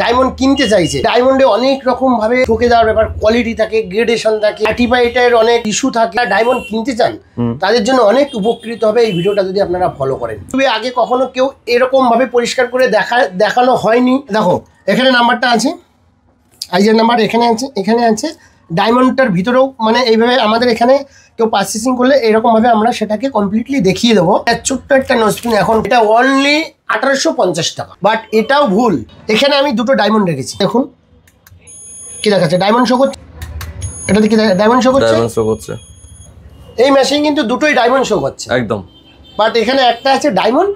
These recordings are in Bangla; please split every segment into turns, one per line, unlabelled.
ডায়মন্ড কিনতে চাইছে, ডায়মন্ডে অনেক রকম ভাবে ঠকে যাওয়ার ব্যাপার, কোয়ালিটি থাকে, গ্রেডেশন থাকে, সার্টিফাইডের অনেক ইস্যু থাকে। ডায়মন্ড কিনতে চান তাদের জন্য অনেক উপকৃত হবে এই ভিডিওটা যদি আপনারা ফলো করেন। তবে আগে কখনো কেউ এরকম ভাবে পরিষ্কার করে দেখানো হয়নি। দেখো এখানে নাম্বারটা আছে, আইজের নাম্বার এখানে আছে ডায়মন্ডটার ভিতরেও মানে এইভাবে আমাদের এখানে কেউ পারচেসিং করলে এরকমভাবে আমরা সেটাকে কমপ্লিটলি দেখিয়ে দেবো। ছোট্ট একটা নোজপিন, এখন এটা অনলি 1850 টাকা, বাট এটাও ভুল। এখানে আমি দুটো ডায়মন্ড রেখেছি, দেখুন কি দেখাচ্ছে, ডায়মন্ড শো করছে, এটাতে কি ডায়মন্ড শো করছে, এই মেশিন কিন্তু দুটোই ডায়মন্ড শো করছে একদম, বাট এখানে একটা আছে ডায়মন্ড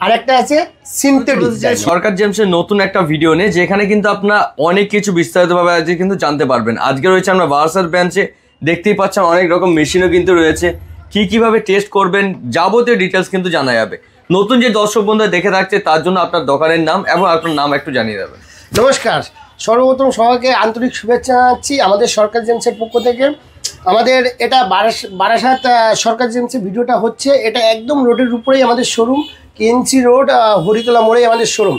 আর একটা আছে সিনথেটিক।
সরকার জেমসের নতুন একটা ভিডিও নেই যেখানে কিন্তু আপনারা অনেক কিছু বিস্তারিতভাবে আজকে কিন্তু জানতে পারবেন। আজকে রয়েছে আমরা বারাসাত ব্রাঞ্চে, দেখতেই পাচ্ছেন অনেক রকম মেশিনও কিন্তু রয়েছে, কিভাবে টেস্ট করবেন যাবতীয় ডিটেলস কিন্তু জানা যাবে। নতুন যে দর্শক বন্ধুরা দেখে থাকছে তার জন্য আপনার দোকানের নাম এবং আপনার নাম একটু জানিয়ে দেবেন।
নমস্কার, সর্বপ্রথম সবাইকে আন্তরিক শুভেচ্ছা জানাচ্ছি আমাদের সরকার জেমসের পক্ষ থেকে। আমাদের এটা বারাসাত সরকার জেমসের ভিডিওটা হচ্ছে, এটা একদম রোডের উপরেই আমাদের শোরুম, কেএনসি রোড হরিতলা মোড়ে আমাদের শোরুম।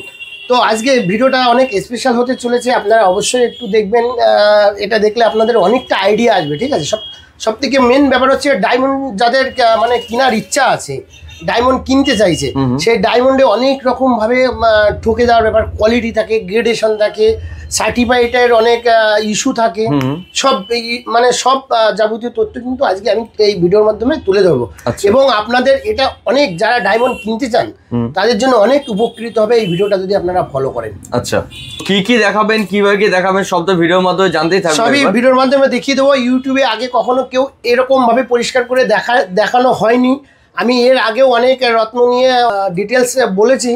তো আজকে ভিডিওটা অনেক স্পেশাল হতে চলেছে, আপনারা অবশ্যই একটু দেখবেন। এটা দেখলে আপনাদের অনেকটা আইডিয়া আসবে, ঠিক আছে। সব থেকে মেন ব্যাপার হচ্ছে ডায়মন্ড যাদের মানে কেনার ইচ্ছা আছে, ডায়মন্ড কিনতে চাইছে, সেই ডায়মন্ডে অনেক রকমভাবে ঠকে যাওয়ার ব্যাপার, কোয়ালিটি থাকে, গ্রেডেশন থাকে, সার্টিফাইডের অনেক ইস্যু থাকে, সব মানে সব যাবতীয় তথ্য কিন্তু আজকে আমি এই ভিডিওর মাধ্যমে তুলে ধরবো। এবং আপনাদের এটা অনেক যারা ডায়মন্ড কিনতে চান তাদের জন্য অনেক উপকৃত হবে এই ভিডিওটা যদি আপনারা ফলো করেন।
আচ্ছা, কি দেখাবেন, কিভাবে দেখাবেন সব তো ভিডিওর মাধ্যমে জানতেই থাকবে,
সবই ভিডিওর মাধ্যমে দেখিয়ে দেবো। ইউটিউবে আগে কখনো কেউ এরকম ভাবে পরিষ্কার করে দেখানো হয়নি। আমি এর আগেও অনেক রত্ন নিয়ে ডিটেলস বলেছি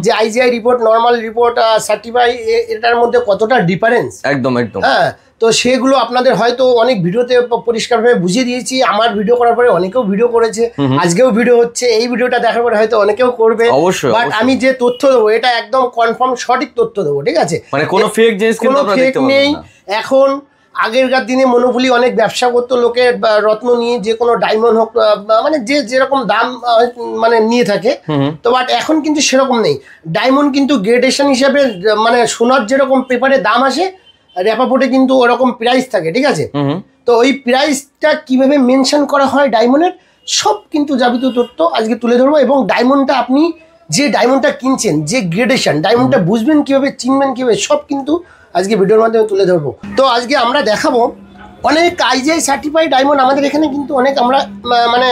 যে IGI report, normal report, certify, এটার মধ্যে কতটা ডিফারেন্স।
একদম
হ্যাঁ, তো সেগুলো আপনাদের হয়তো অনেক ভিডিওতে পরিষ্কারভাবে বুঝিয়ে দিয়েছি। আমার ভিডিও করার পরে অনেকেও ভিডিও করেছে, আজকেও ভিডিও হচ্ছে, এই ভিডিওটা দেখার পরে হয়তো অনেকেও করবে।
অবশ্যই,
বাট আমি যে তথ্য দেবো এটা একদম কনফার্ম সঠিক তথ্য দেবো, ঠিক আছে।
মানে কোনো ফেক জিনিস কিন্তু আপনারা দেখতে পাবেন না।
এখন আগেরকার দিনে মনোপলি অনেক ব্যবসা করতো লোকের রত্ন নিয়ে, যে কোনো ডায়মন্ড হোক, মানে যেরকম দাম মানে নিয়ে থাকে। তো বাট এখন কিন্তু সেরকম নেই। ডায়মন্ড কিন্তু গ্রেডেশন হিসাবে মানে সোনার যেরকম পেপারে দাম আসে, র্যাপাপোর্টে কিন্তু ওরকম প্রাইস থাকে, ঠিক আছে। তো ওই প্রাইসটা কিভাবে মেনশন করা হয় ডায়মন্ডের, সব কিন্তু যাবতীয় তথ্য আজকে তুলে ধরবো। এবং ডায়মন্ডটা আপনি যে ডায়মন্ডটা কিনছেন, যে গ্রেডেশন, ডায়মন্ডটা বুঝবেন কিভাবে, চিনবেন কিভাবে, সব কিন্তু আজকে ভিডিওর মাধ্যমে তুলে ধরবো। তো আজকে আমরা দেখাবো অনেক আইজিআই সার্টিফাইড ডায়মন্ড আমাদের এখানে কিন্তু অনেক, আমরা মানে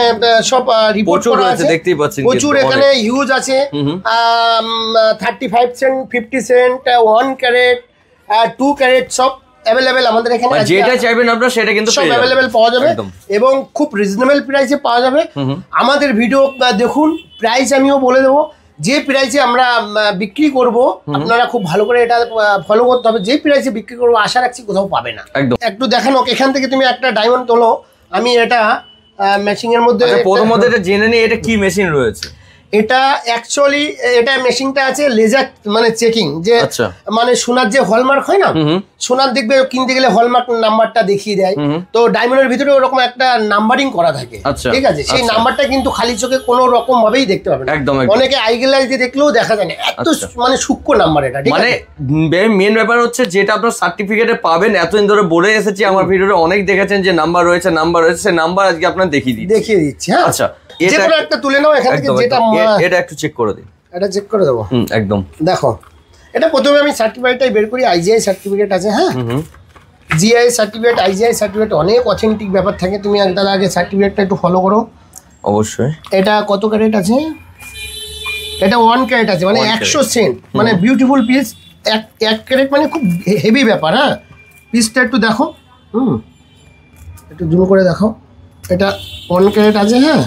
সব রিপোর্ট করা আছে,
দেখতেই পাচ্ছেন
প্রচুর এখানে হিউজ আছে। 35 সেন্ট, 50 সেন্ট, 1 ক্যারেট, 2 ক্যারেট সব অ্যাভেলেবেল আমাদের এখানে।
যেটা চাইবেন আপনারা সেটা কিন্তু
সব অ্যাভেলেবেল পাওয়া যাবে এবং খুব রিজনেবল প্রাইসে পাওয়া যাবে। আমাদের ভিডিও দেখুন, প্রাইস আমিও বলে দেবো। যে প্রাইসে আমরা বিক্রি করব আপনারা খুব ভালো করে এটা ফলো করতে হবে। যে প্রাইসে বিক্রি করবো আশা রাখছি কোথাও পাবে না। একটু দেখানো, এখান থেকে তুমি একটা ডায়মন্ড তোলো, আমি এটা মেশিনের মধ্যে
প্রথমত এটা জেনে নিই এটা কি মেশিন রয়েছে।
এটা অ্যাকচুয়ালি এটা মেশিনটা আছে লেজার মানে চেকিং, যে মানে সোনার যে হলমার্ক হয় না, সোনার দেখবে কিনতে গেলে হলমার্ক নাম্বারটা দেখিয়ে দেয়। তো ডায়মন্ডের ভিতরে ওরকম একটা নাম্বারিং করা থাকে, ঠিক আছে। সেই নাম্বারটা কিন্তু খালি চোখে কোনো রকম ভাবেই দেখতে পাবে না, অনেকে আইগ্লাস দিয়ে দেখলেও দেখা যায় না, এত মানে সূক্ষ্ম নাম্বার এটা, ঠিক আছে।
মানে মেন ব্যাপার হচ্ছে যেটা আপনার সার্টিফিকেটে পাবেন, এতদিন ধরে বলে এসেছি আমার ভিডিওতে অনেক দেখেছেন যে নাম্বার রয়েছে, সেই নাম্বার আজকে আপনার দেখিয়ে দিচ্ছি।
হ্যাঁ, আচ্ছা, যেকোনো একটা তুলে নাও এখান থেকে, যেটা
এটা একটু চেক করে দিন।
এটা চেক করে দেবো
একদম।
দেখো এটা প্রথমে আমি সার্টিফাইডটাই বের করি, আইজিআই সার্টিফিকেট আছে, হ্যাঁ, জিআই সার্টিফিকেট, আইজিআই সার্টিফিকেট, অনেক অথেন্টিক ব্যাপার থাকে। তুমি একদম আগে সার্টিফিকেটটা একটু ফলো করো।
অবশ্যই।
এটা কত ক্যারেট আছে? এটা 1 ক্যারেট আছে, মানে 100 সেন্ট, মানে বিউটিফুল পিস। 1 ক্যারেট মানে খুব হেভি ব্যাপার। হ্যাঁ, পিসটা একটু দেখো, একটু জুম করে দেখো। এটা 1 ক্যারেট আছে, হ্যাঁ,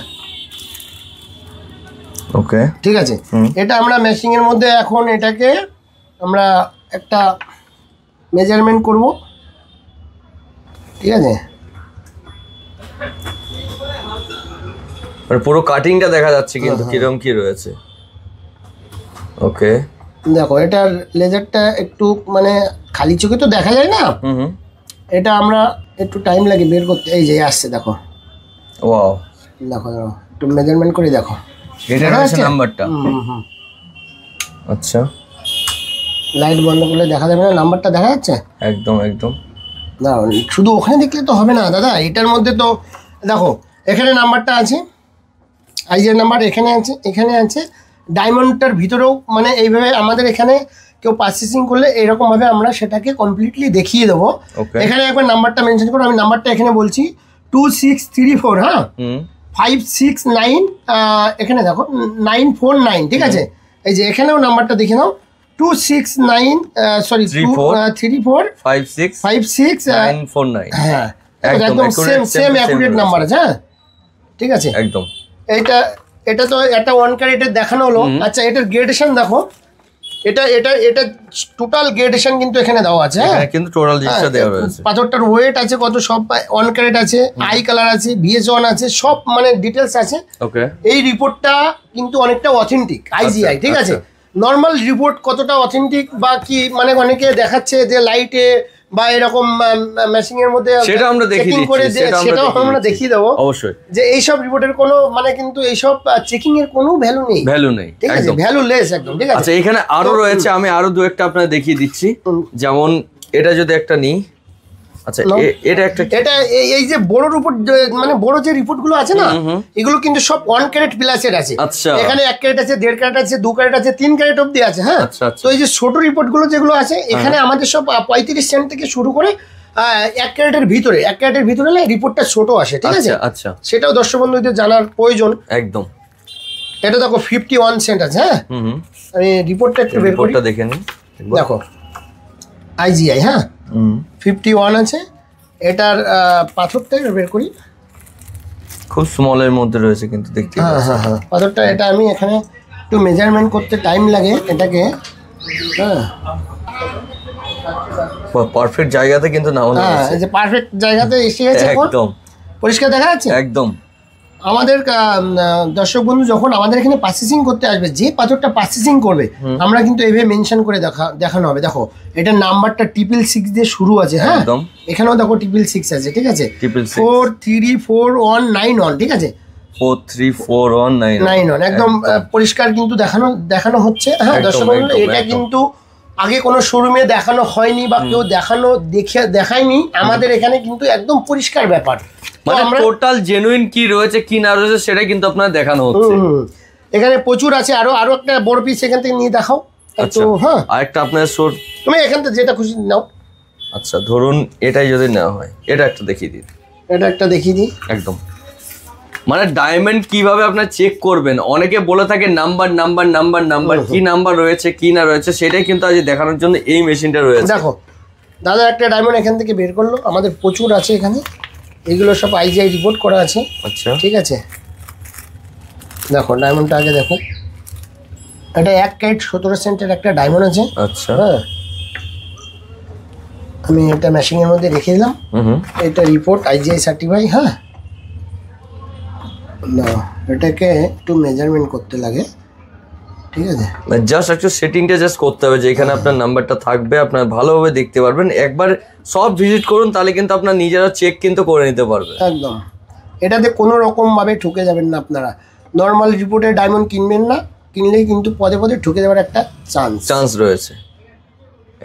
ওকে,
ঠিক আছে। এটা আমরা মেশিনের মধ্যে এখন এটাকে আমরা একটা মেজারমেন্ট করব, ঠিক আছে।
পুরো কাটিংটা দেখা যাচ্ছে কিন্তু কিরকম কি রয়েছে। ওকে,
দেখো এটার লেজারটা একটু মানে খালি চোখে তো দেখা যায় না, এটা আমরা একটু টাইম লাগে বের করতে। এই যে আসছে, দেখো,
ওয়াও,
দেখো একটু মেজারমেন্ট করে দেখো,
এটা হচ্ছে নাম্বারটা। আচ্ছা,
লাইট বন্ধ করলে দেখা যাবে না, নাম্বারটা দেখা যাচ্ছে?
একদম একদম।
না শুধু ওখানে দেখলে তো হবে না দাদা, এটার মধ্যে তো দেখো এখানে নাম্বারটা আছে, আইজের নাম্বার এখানে আছে, এখানে আছে। ডায়মন্ডটার ভিতরেও মানে এইভাবে আমাদের এখানে কেউ পারচেসিং করলে এরকমভাবে আমরা সেটাকে কমপ্লিটলি দেখিয়ে দেবো। এখানে একবার নাম্বারটা মেনশন করো, আমি নাম্বারটা এখানে বলছি 2634, হ্যাঁ 569, এখানে দেখো 949, ঠিক আছে? এই যে এখানেও নাম্বারটা দেখে নাও 269, সরি 34 56
949।
হ্যাঁ একদম সেম অ্যাকুরেট নাম্বার আছে। হ্যাঁ ঠিক আছে
একদম।
এটা তো একটা 1 ক্যারেটের দেখানো হলো। আচ্ছা এটার গ্রেডেশন দেখো, এটা টোটাল গ্রেডেশন কিন্তু এখানে দেওয়া আছে। হ্যাঁ
কিন্তু টোটাল জিনিসটা দেওয়া রয়েছে,
পাথরটার ওয়েট আছে কত, সব 1 ক্যারেট আছে, আই কালার আছে, VS1 আছে, সব মানে ডিটেলস আছে।
ওকে,
এই রিপোর্টটা কিন্তু অনেকটা অথেন্টিক আইজিআই, ঠিক আছে? নর্মাল রিপোর্ট কতটা অথেন্টিক বা কি মানে অনেকে দেখাচ্ছে যে লাইটে বা এরকম মেশিং এর মধ্যে
সেটা আমরা দেখিয়ে দিচ্ছি,
সেটাও আমরা দেখিয়ে দেবো
অবশ্যই,
যে এইসব রিপোর্টের কোনো মানে কিন্তু এইসব চেকিং এর কোনো ভ্যালু নেই,
ঠিক
আছে? ভ্যালুলেস একদম, ঠিক আছে?
আচ্ছা এখানে আরো রয়েছে, আমি আরো দু একটা আপনাদের দেখিয়ে দিচ্ছি। যেমন এটা যদি একটা নিই, আচ্ছা এটা একটা,
এটা এই যে বড় রিপোর্ট মানে বড় যে রিপোর্ট গুলো আছে না, এগুলো কিন্তু সব 1 ক্যারেট প্লাসের আছে।
আচ্ছা
এখানে 1 ক্যারেট আছে, 1.5 ক্যারেট আছে, 2 ক্যারেট আছে, 3 ক্যারেট অবধি আছে। হ্যাঁ তো এই যে ছোট রিপোর্ট গুলো যেগুলো আছে এখানে আমাদের সব 35 সেন্ট থেকে শুরু করে 1 ক্যারেটের ভিতরে, 1 ক্যারেটের ভিতরে রিপোর্টটা ছোট আসে, ঠিক আছে?
আচ্ছা
সেটাও দর্শক বন্ধুদের জানার প্রয়োজন।
একদম।
এটা দেখো 51 সেন্ট আছে। হ্যাঁ আমি রিপোর্টটা একটু বের করি,
দেখে নিন।
দেখো আইজিআই, হ্যাঁ 51 আছে। এটার পাথরটা বের করি,
খুব স্মলের মধ্যে রয়েছে কিন্তু দেখতে।
হ্যাঁ পাথরটা, এটা আমি এখানে একটু মেজারমেন্ট করতে টাইম লাগে এটাকে। হ্যাঁ
পারফেক্ট জায়গাতে কিন্তু নামানো
হ্যাঁ, এই যে পারফেক্ট জায়গাতে এসে গেছে,
একদম
পরিষ্কার দেখা যাচ্ছে
একদম।
আমাদের দর্শক বন্ধু যখন আমাদের এখানে পারচেসিং করতে আসবে, যে পাথরটা পারচেসিং করবে আমরা কিন্তু এইভাবে মেনশন করে দেখানো হবে। দেখো এটা নাম্বারটা 666 দিয়ে শুরু আছে। হ্যাঁ এখানেও দেখো 666 আছে, ঠিক আছে? 434191, ঠিক আছে?
434191
একদম পরিষ্কার কিন্তু দেখানো হচ্ছে। হ্যাঁ দর্শক বন্ধু, এটা কিন্তু আগে কোনো শোরুমে দেখানো হয়নি বা কেউ দেখায়নি, আমাদের এখানে কিন্তু একদম পরিষ্কার ব্যাপার।
মানে টোটাল জেনুইন কি রয়েছে কি না রয়েছে সেটা কিন্তু আপনাদের দেখানো হচ্ছে।
এখানে প্রচুর আছে, আরো একটা বড় পিস এখান থেকে নিয়ে দেখাও একটু। হ্যাঁ
আরেকটা আপনার সোর,
তুমি এখান থেকে যেটা খুশি নাও।
আচ্ছা ধরুন এটাই যদি নেওয়া হয়, এটা একটা দেখিয়ে দিন।
এটা একটা দেখিয়ে দিই।
একদম, মানে ডায়মন্ড কিভাবে আপনার চেক করবেন, অনেকে বলে থাকে নাম্বার নাম্বার নাম্বার নাম্বার, কি নাম্বার রয়েছে কি না রয়েছে সেটাই কিন্তু আজ দেখানোর জন্য এই মেশিনটা রয়েছে।
দেখো দাদা একটা ডায়মন্ড এখান থেকে বের করলো, আমাদের প্রচুর আছে এখানে, এগুলো সব আইজিআই রিপোর্ট করা আছে।
আচ্ছা
ঠিক আছে, দেখো ডায়মন্ডটা আগে দেখো, এটা 1 ক্যারেট 17 সেন্টের একটা ডায়মন্ড আছে।
আচ্ছা
হ্যাঁ আমি এটা মেশিনের মধ্যে রেখে দিলাম। এটা রিপোর্ট আইজিআই সার্টিফাই। হ্যাঁ না এটাকে একটু মেজারমেন্ট করতে লাগে, ঠিক আছে?
জাস্ট একটু সেটিংটা জাস্ট করতে হবে, যেখানে আপনার নাম্বারটা থাকবে আপনার ভালোভাবে দেখতে পারবেন। একবার সব ভিজিট করুন, তাহলে কিন্তু আপনার নিজেরা চেক কিন্তু করে নিতে পারবে।
একদম, এটাতে কোনো রকমভাবে ঠকে যাবেন না আপনারা। নর্মাল রিপোর্টে ডায়মন্ড কিনবেন না, কিনলেই কিন্তু পদে পদে ঠকে যাওয়ার একটা চান্স রয়েছে।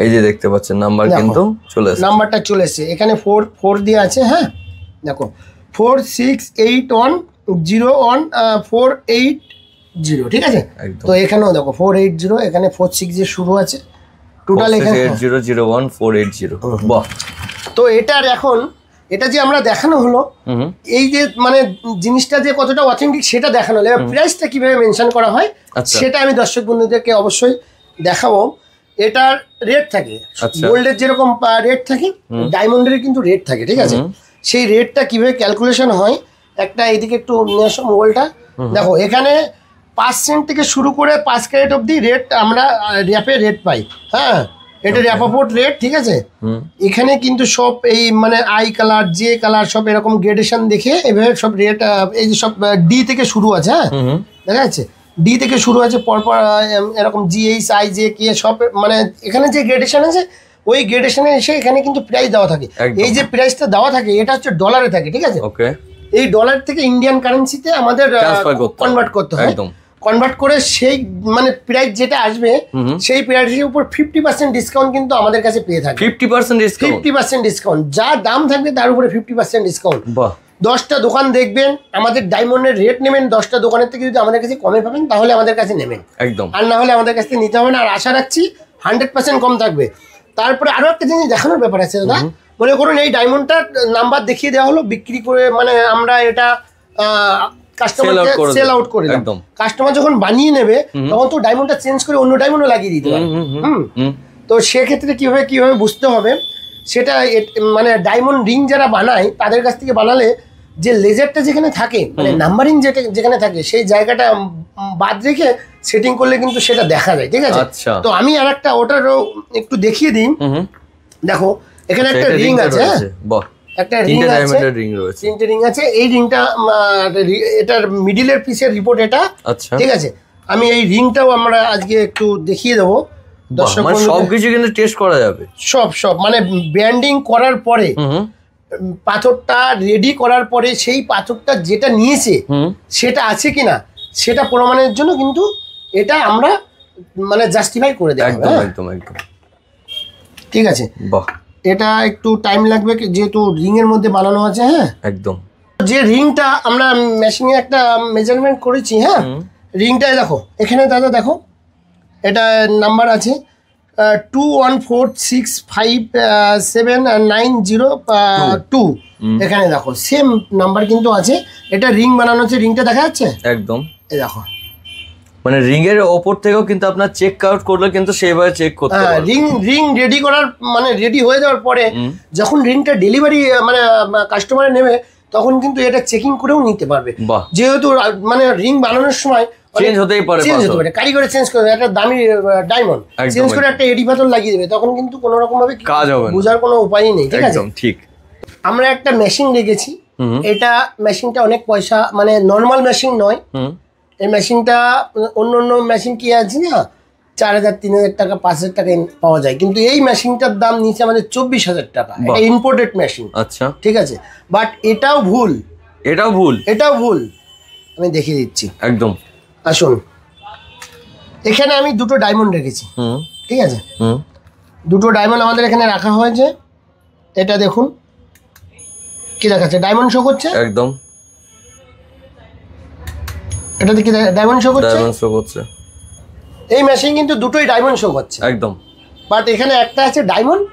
এই যে দেখতে পাচ্ছেন নাম্বার কিন্তু চলে এসেছে,
নাম্বারটা চলে এসেছে এখানে 4 দিয়ে আছে। হ্যাঁ দেখো 468101480, ঠিক আছে? তো এখানেও দেখো 480, এখানে 46 দিয়ে শুরু আছে টোটাল, এখানে
8001 বাহ।
তো এটার এখন এটা যে আমরা দেখানো হলো, এই যে মানে জিনিসটা যে কতটা অথেন্টিক সেটা দেখানো হলো, এবার প্রাইসটা কিভাবে মেনশন করা হয় সেটা আমি দর্শক বন্ধুদেরকে অবশ্যই দেখাবো। এটার রেট থাকে, গোল্ডের যেরকম রেট থাকে ডায়মন্ডের কিন্তু রেট থাকে, ঠিক আছে? সেই রেটটা কিভাবে ক্যালকুলেশন হয়, একটা এইদিকে একটু নিয়ে আসো মোবাইলটা। দেখো এখানে 5 সেন্ট থেকে শুরু করে 5 ক্যারেট অবধি রেট আমরা র্যাপে রেট পাই। হ্যাঁ এটা র্যাপাপোর্ট রেট, ঠিক আছে? এখানে কিন্তু সব এই মানে আই কালার যে কালার সব এরকম গ্রেডেশন দেখে এভাবে সব রেট, এই যে সব ডি থেকে শুরু আছে। হ্যাঁ দেখা যাচ্ছে ডি থেকে শুরু আছে, পরপর এরকম জিএইচ আই জে কে সব মানে এখানে যে গ্রেডেশন আছে ওই গ্রেডেশনে এসে এখানে কিন্তু প্রাইস দেওয়া থাকে। এই যে প্রাইসটা দেওয়া থাকে এটা হচ্ছে ডলারে থাকে, ঠিক আছে? এই ডলার থেকে ইন্ডিয়ান কারেন্সিতে আমাদের কনভার্ট করতে হয়। কনভার্ট করে সেই মানে প্রাইস যেটা আসবে সেই প্রাইসের উপর 50% ডিসকাউন্ট কিন্তু আমাদের কাছে পেয়ে থাকে।
50% ডিসকাউন্ট?
50% ডিসকাউন্ট, যা দাম থাকবে তার উপরে 50% ডিসকাউন্ট।
বাহ।
10টা দোকান দেখবেন, আমাদের ডায়মন্ডের রেট নেবেন, 10টা দোকানের থেকে যদি আমাদের কাছে কমে পাবেন তাহলে আমাদের কাছে নেবেন
একদম,
আর না হলে আমাদের কাছ থেকে নিতে হবে না। আর আশা রাখছি 100% কম থাকবে। তারপরে আরো একটা জিনিস দেখানোর ব্যাপার আছে দাদা, মনে করুন এই ডায়মন্ডটার নাম্বার দেখিয়ে দেওয়া হলো, বিক্রি করে মানে আমরা এটা কাস্টমারকে সেল আউট করে দিলাম। কাস্টমার যখন বানিয়ে নেবে তখন তো ডায়মন্ডটা চেঞ্জ করে অন্য ডায়মন্ডও লাগিয়ে দিতে পারে। তো সেক্ষেত্রে কিভাবে বুঝতে হবে সেটা, মানে ডায়মন্ড রিং যারা বানায় তাদের কাছ থেকে বানালে যে লেজারটা যেখানে থাকে, মানে নাম্বারিং যেখানে থাকে সেই জায়গাটা বাদ রেখে সেটিং করলে কিন্তু সেটা দেখা যায়। ঠিক আছে, তো আমি আর একটা ওটারও একটু দেখিয়ে দিই। দেখো এখানে একটা রিং আছে, একটা রিং আছে, তিনটে রিং আছে। এই রিংটা এটার মিডিলের পিসের রিপোর্ট এটা। ঠিক আছে, আমি এই রিংটাও আমরা আজকে একটু দেখিয়ে দেবো দর্শক।
সবকিছু কিন্তু টেস্ট করা যাবে, সব
মানে ব্যান্ডিং করার পরে, পাথরটা রেডি করার পরে সেই পাথরটা যেটা নিয়েছে সেটা আছে কিনা সেটা প্রমাণের জন্য কিন্তু এটা আমরা মানে জাস্টিফাই করে দেব।
একদম।
ঠিক আছে, বাহ। এটা একটু টাইম লাগবে যেহেতু রিং এর মধ্যে বানানো আছে। হ্যাঁ একদম। যে রিংটা আমরা মেশিনে একটা মেজারমেন্ট করেছি, হ্যাঁ রিংটায় দেখো এখানে দাদা দেখো এটা নাম্বার আছে 214657902। এখানে দেখো সেম নাম্বার কিন্তু আছে। এটা রিং বানানো হচ্ছে, রিংটা দেখা যাচ্ছে
একদম।
এই দেখো,
মানে রিং এর উপর থেকেও কিন্তু আপনার চেক আউট করলে কিন্তু সেইভাবে চেক করতে পারবেন।
রিং রেডি করার মানে রেডি হয়ে যাওয়ার পরে যখন রিংটা ডেলিভারি মানে কাস্টমারে নেবে তখন কিন্তু এটা চেকিং করেও নিতে পারবে। যেহেতু মানে রিং বানানোর সময়
চেঞ্জ হতেই পারে,
কারিগরে চেঞ্জ করে একটা দামি ডায়মন্ড চেঞ্জ করে একটা এডি পাথর লাগিয়ে দেবে, তখন কিন্তু কোনো রকম ভাবে
কাজ হবে না,
বোঝার কোনো উপায়ই নেই। ঠিক আছে,
ঠিক।
আমরা একটা মেশিন রেখেছি, এটা মেশিনটা অনেক পয়সা, মানে নর্মাল মেশিন নয়। এই মেশিনটা অন্য মেশিন কি আছে না 4000 3000 টাকা 5000 টাকায় পাওয়া যায়, কিন্তু এই মেশিনটার দাম নিচে আমাদের 24000 টাকা। এটা ইম্পোর্টেড মেশিন। আচ্ছা ঠিক আছে, বাট এটাও ভুল। আমি দেখিয়ে দিচ্ছি একদম। আসুন, এখানে আমি দুটো ডায়মন্ড রেখেছি। ঠিক আছে, দুটো ডায়মন্ড আমাদের এখানে রাখা হয়েছে। এটা দেখুন কি দেখাচ্ছে, ডায়মন্ড শো করছে একদম। এটা দেখি ডায়মন্ড শো করছে। এই মেশিন কিন্তু দুটোই ডায়মন্ড শো করছে একদম, বাট এখানে একটা আছে ডায়মন্ড